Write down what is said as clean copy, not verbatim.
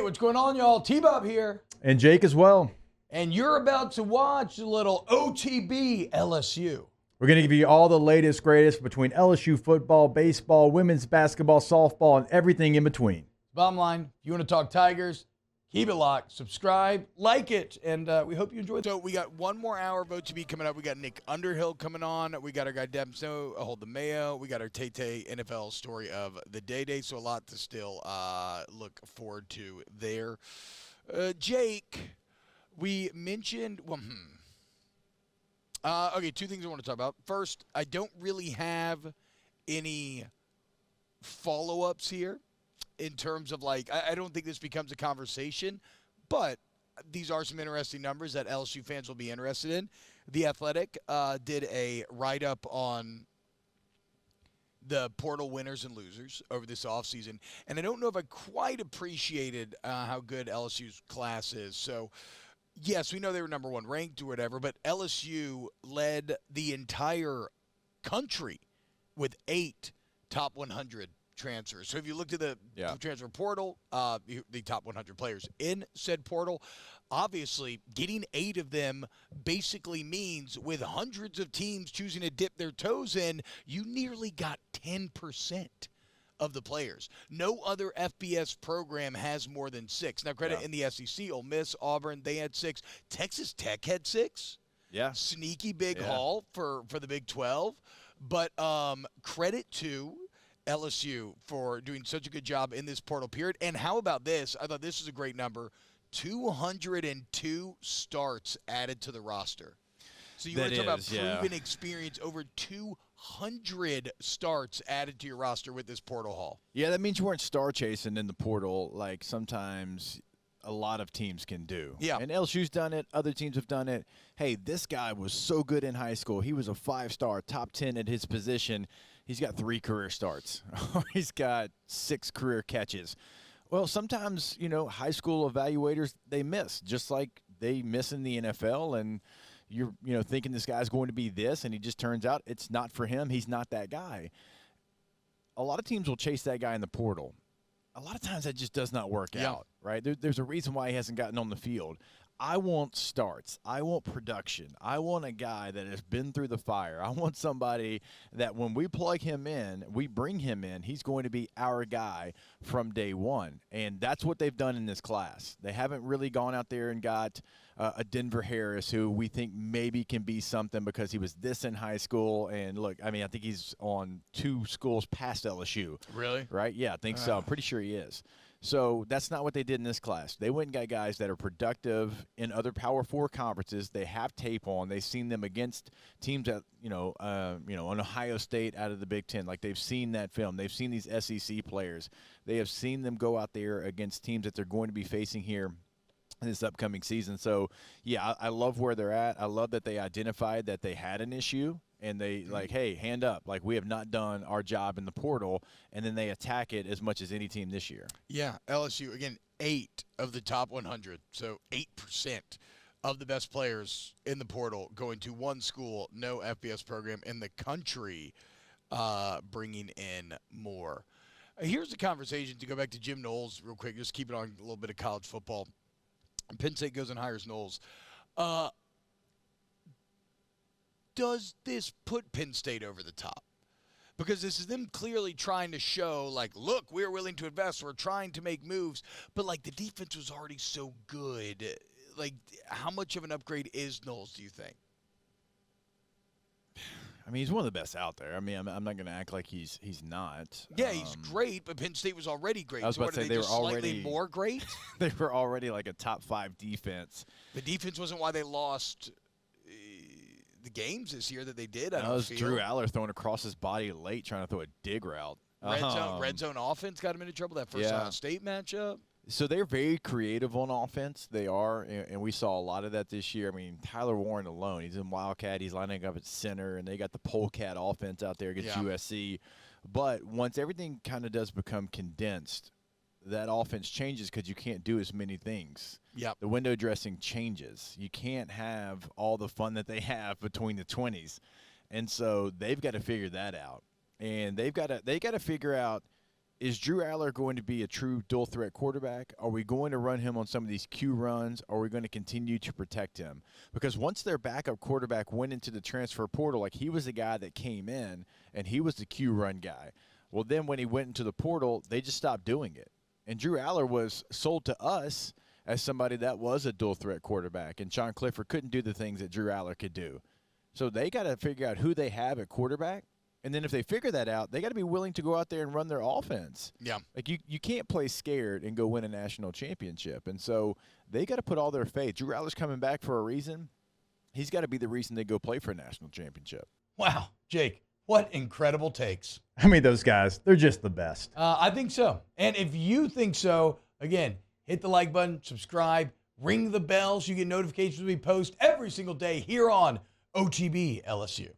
what's going on, y'all? T-Bob here. And Jake as well. And you're about to watch a little OTB LSU. We're going to give you all the latest, greatest between LSU football, baseball, women's basketball, softball, and everything in between. Bottom line, if you want to talk Tigers, keep it locked, subscribe, like it, and we hope you enjoy it. So we got one more hour of OTB coming up. We got Nick Underhill coming on. We got our guy Deb Snow, Hold the Mayo. We got our Tay NFL story of the day. So a lot to still look forward to there. Jake, we mentioned, okay, two things I want to talk about. First, I don't really have any follow-ups here in terms of, like, I don't think this becomes a conversation, but these are some interesting numbers that LSU fans will be interested in. The Athletic did a write-up on the portal winners and losers over this offseason, and I don't know if I quite appreciated how good LSU's class is. So, yes, we know they were number one ranked or whatever, but LSU led the entire country with 8 top 100 transfers. So if you looked at the transfer portal, the top 100 players in said portal, obviously getting 8 of them basically means with hundreds of teams choosing to dip their toes in, you nearly got 10% of the players. No other FBS program has more than 6. Now, credit in the SEC, Ole Miss, Auburn, they had 6. Texas Tech had 6. Yeah. Sneaky big haul for the Big 12. But credit to LSU for doing such a good job in this portal period. And how about this? I thought this was a great number. 202 starts added to the roster. So you want to talk about proven experience, over 200 starts added to your roster with this portal haul. Yeah, that means you weren't star chasing in the portal like sometimes a lot of teams can do. Yeah. And LSU's done it. Other teams have done it. Hey, this guy was so good in high school. He was a 5-star, top 10 at his position. He's got 3 career starts. He's got 6 career catches. Well, sometimes, high school evaluators, they miss, just like they miss in the NFL, and you're, thinking this guy's going to be this, and he just turns out it's not for him. He's not that guy. A lot of teams will chase that guy in the portal. A lot of times that just does not work out, right? There's a reason why he hasn't gotten on the field. I want starts. I want production. I want a guy that has been through the fire. I want somebody that when we plug him in, we bring him in, he's going to be our guy from day one. And that's what they've done in this class. They haven't really gone out there and got a Denver Harris who we think maybe can be something because he was this in high school. And, look, I think he's on 2 schools past LSU. Really? Right? Yeah, I think so. I'm pretty sure he is. So that's not what they did in this class. They went and got guys that are productive in other Power 4 conferences. They have tape on. They've seen them against teams that, on Ohio State out of the Big Ten. Like, they've seen that film. They've seen these SEC players. They have seen them go out there against teams that they're going to be facing here in this upcoming season. So, yeah, I love where they're at. I love that they identified that they had an issue. And they hey, hand up. Like, we have not done our job in the portal. And then they attack it as much as any team this year. Yeah, LSU, again, 8 of the top 100. So 8% of the best players in the portal going to one school, no FBS program in the country, bringing in more. Here's the conversation to go back to Jim Knowles real quick. Just keep it on a little bit of college football. Penn State goes and hires Knowles. Does this put Penn State over the top? Because this is them clearly trying to show, like, look, we're willing to invest. We're trying to make moves. But, like, the defense was already so good. Like, how much of an upgrade is Knowles, do you think? He's one of the best out there. I'm not going to act like he's not. Yeah, he's great, but Penn State was already great. I was about to say they were slightly more great? They were already like a top 5 defense. The defense wasn't why they lost the games this year that they did. That was Drew Aller throwing across his body late, trying to throw a dig route. Red zone offense got him into trouble that first Ohio State matchup. So they're very creative on offense. They are, and we saw a lot of that this year. Tyler Warren alone, he's in Wildcat. He's lining up at center, and they got the Polecat offense out there against USC. But once everything kind of does become condensed, that offense changes because you can't do as many things. Yep. The window dressing changes. You can't have all the fun that they have between the 20s. And so they've got to figure that out. And they got to figure out is Drew Aller going to be a true dual threat quarterback? Are we going to run him on some of these Q runs? Or are we going to continue to protect him? Because once their backup quarterback went into the transfer portal, like he was the guy that came in and he was the Q run guy. Well, then when he went into the portal, they just stopped doing it. And Drew Aller was sold to us as somebody that was a dual threat quarterback. And Sean Clifford couldn't do the things that Drew Aller could do. So they got to figure out who they have at quarterback. And then if they figure that out, they got to be willing to go out there and run their offense. Yeah. Like you can't play scared and go win a national championship. And so they got to put all their faith. Drew Aller's coming back for a reason. He's got to be the reason they go play for a national championship. Wow, Jake, what incredible takes. I mean, those guys, they're just the best. I think so. And if you think so, again, hit the like button, subscribe, ring the bell so you get notifications when we post every single day here on OTB LSU.